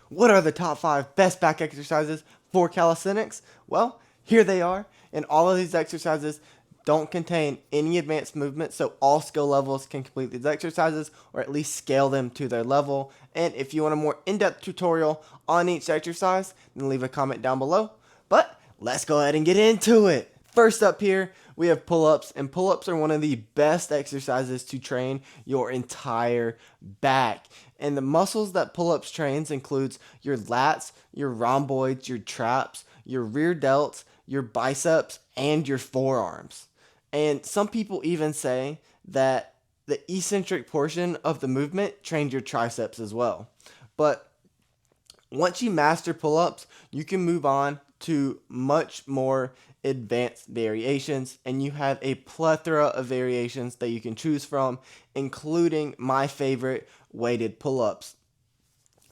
What are the top 5 best back exercises for calisthenics? Well, here they are, and all of these exercises don't contain any advanced movement, so all skill levels can complete these exercises or at least scale them to their level. And if you want a more in-depth tutorial on each exercise, then leave a comment down below. But let's go ahead and get into it. First up here, we have pull-ups, and pull-ups are one of the best exercises to train your entire back. And the muscles that pull-ups trains includes your lats, your rhomboids, your traps, your rear delts, your biceps, and your forearms. And some people even say that the eccentric portion of the movement trains your triceps as well. But once you master pull-ups, you can move on to much more advanced variations, and you have a plethora of variations that you can choose from, including my favorite, weighted pull-ups.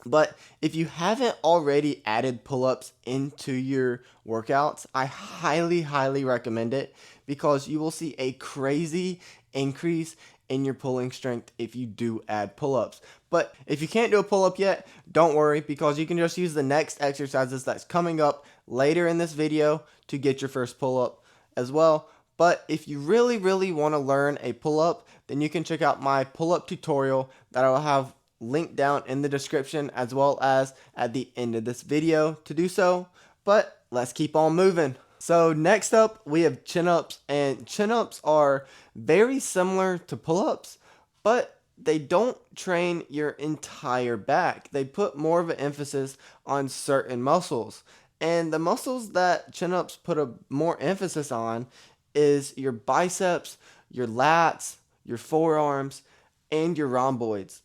But if you haven't already added pull-ups into your workouts, I highly recommend it, because you will see a crazy increase in your pulling strength if you do add pull-ups. But if you can't do a pull-up yet, don't worry, because you can just use the next exercises that's coming up later in this video to get your first pull-up as well. But if you really want to learn a pull-up, then you can check out my pull-up tutorial that I'll have linked down in the description as well as at the end of this video to do so. But let's keep on moving. So next up, we have chin-ups, and chin-ups are very similar to pull-ups, but they don't train your entire back. They put more of an emphasis on certain muscles. And the muscles that chin-ups put a more emphasis on is your biceps, your lats, your forearms, and your rhomboids.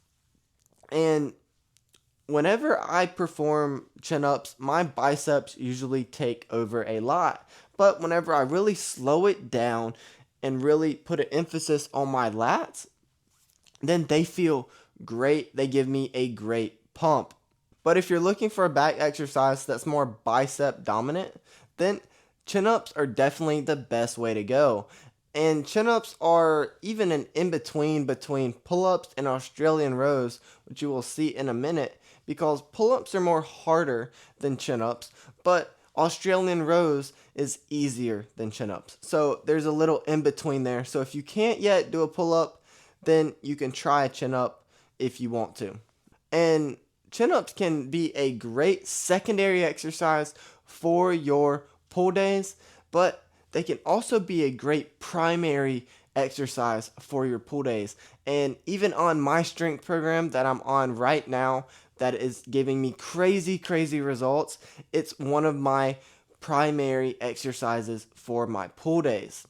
And whenever I perform chin-ups, my biceps usually take over a lot. But whenever I really slow it down and really put an emphasis on my lats, then they feel great. They give me a great pump. But if you're looking for a back exercise that's more bicep dominant, then chin-ups are definitely the best way to go. And chin-ups are even an in-between between pull-ups and Australian rows, which you will see in a minute, because pull-ups are more harder than chin-ups, but Australian rows is easier than chin-ups. So there's a little in-between there. So if you can't yet do a pull-up, then you can try a chin-up if you want to. And chin-ups can be a great secondary exercise for your pull days, but they can also be a great primary exercise for your pull days. And even on my strength program that I'm on right now, that is giving me crazy results, it's one of my primary exercises for my pull days.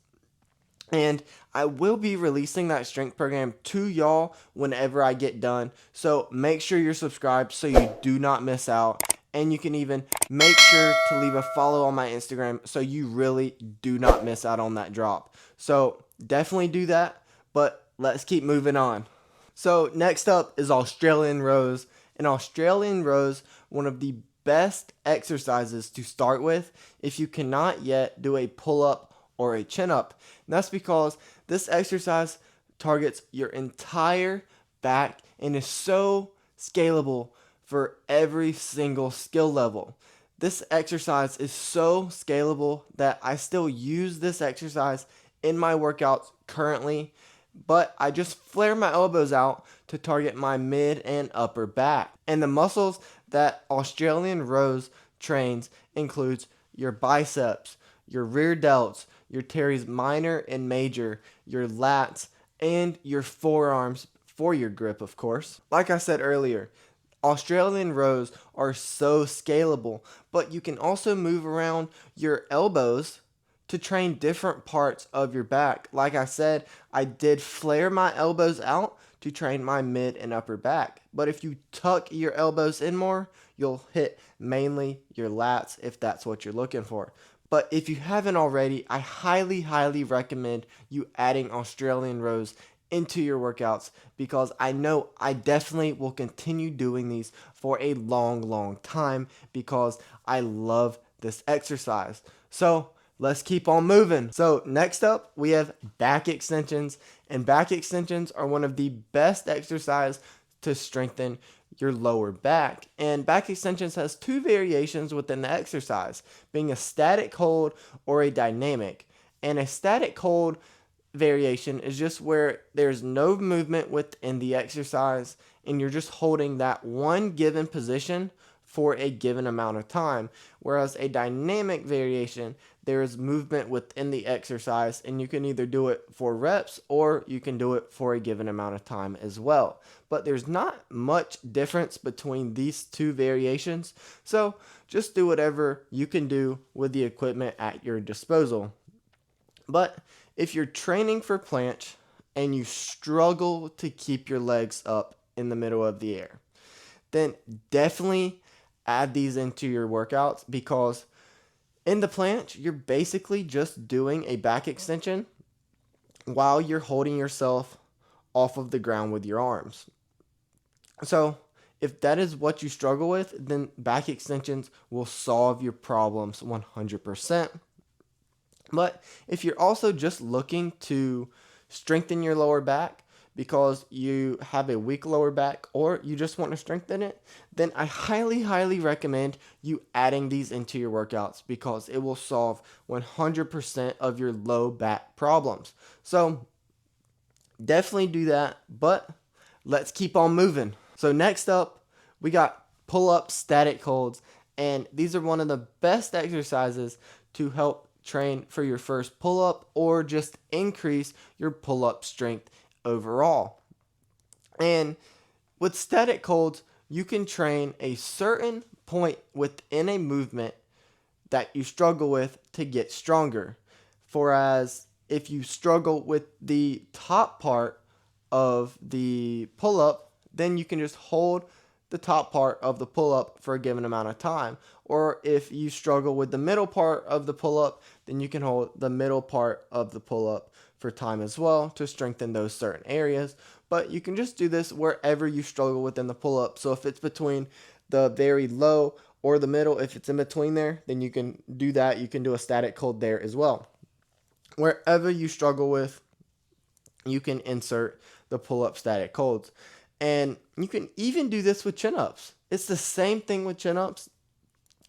And I will be releasing that strength program to y'all whenever I get done. So make sure you're subscribed so you do not miss out. And you can even make sure to leave a follow on my Instagram so you really do not miss out on that drop. So definitely do that, but let's keep moving on. So next up is Australian rows. And Australian rows, one of the best exercises to start with if you cannot yet do a pull-up or a chin-up. And that's because this exercise targets your entire back and is so scalable for every single skill level. This exercise is so scalable that I still use this exercise in my workouts currently, but I just flare my elbows out to target my mid and upper back. And the muscles that Australian rows trains includes your biceps, your rear delts, your teres minor and major, your lats, and your forearms for your grip, of course. Like I said earlier, Australian rows are so scalable, but you can also move around your elbows to train different parts of your back. Like I said, I did flare my elbows out to train my mid and upper back. But if you tuck your elbows in more, you'll hit mainly your lats if that's what you're looking for. But if you haven't already, I highly recommend you adding Australian rows into your workouts, because I know I definitely will continue doing these for a long time because I love this exercise. So let's keep on moving. So next up, we have back extensions, and back extensions are one of the best exercises to strengthen your lower back. And back extensions has two variations within the exercise, being a static hold or a dynamic. And a static hold variation is just where there's no movement within the exercise and you're just holding that one given position for a given amount of time. Whereas a dynamic variation, there is movement within the exercise and you can either do it for reps or you can do it for a given amount of time as well. But there's not much difference between these two variations, so just do whatever you can do with the equipment at your disposal. But if you're training for planche and you struggle to keep your legs up in the middle of the air, then definitely add these into your workouts, because in the planche, you're basically just doing a back extension while you're holding yourself off of the ground with your arms. So if that is what you struggle with, then back extensions will solve your problems 100%. But if you're also just looking to strengthen your lower back because you have a weak lower back or you just want to strengthen it, then I highly recommend you adding these into your workouts, because it will solve 100% of your low back problems. So definitely do that, but let's keep on moving. So next up, we got pull-up static holds, and these are one of the best exercises to help train for your first pull-up or just increase your pull-up strength overall. And with static holds, you can train a certain point within a movement that you struggle with to get stronger. Whereas if you struggle with the top part of the pull-up, then you can just hold the top part of the pull-up for a given amount of time. Or if you struggle with the middle part of the pull-up, then you can hold the middle part of the pull-up for time as well to strengthen those certain areas. But you can just do this wherever you struggle within the pull-up. So if it's between the very low or the middle, if it's in between there, then you can do that. You can do a static hold there as well. Wherever you struggle with, you can insert the pull-up static holds. And you can even do this with chin-ups. It's the same thing with chin-ups.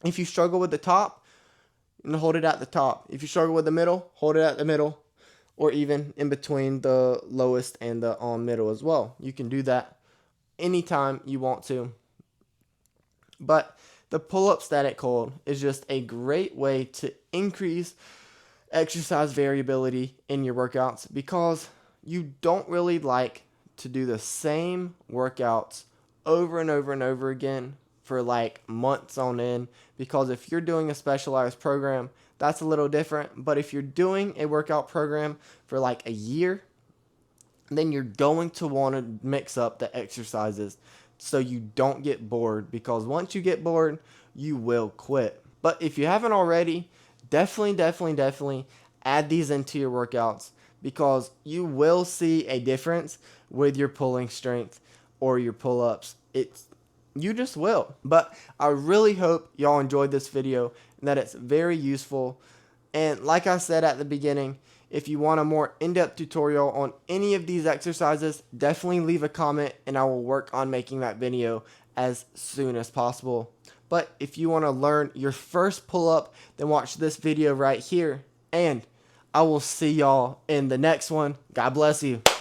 If you struggle with the top, hold it at the top. If you struggle with the middle, hold it at the middle, or even in between the lowest and the middle as well. You can do that anytime you want to. But the pull-up static hold is just a great way to increase exercise variability in your workouts, because you don't really like to do the same workouts over and over again for like months on end, because if you're doing a specialized program, that's a little different. But if you're doing a workout program for like a year, then you're going to want to mix up the exercises so you don't get bored, because once you get bored, you will quit. But if you haven't already, definitely add these into your workouts, because you will see a difference with your pulling strength or your pull-ups. You just will. But I really hope y'all enjoyed this video and that it's very useful. And like I said at the beginning, if you want a more in-depth tutorial on any of these exercises, definitely leave a comment and I will work on making that video as soon as possible. But if you want to learn your first pull-up, then watch this video right here. And I will see y'all in the next one. God bless you.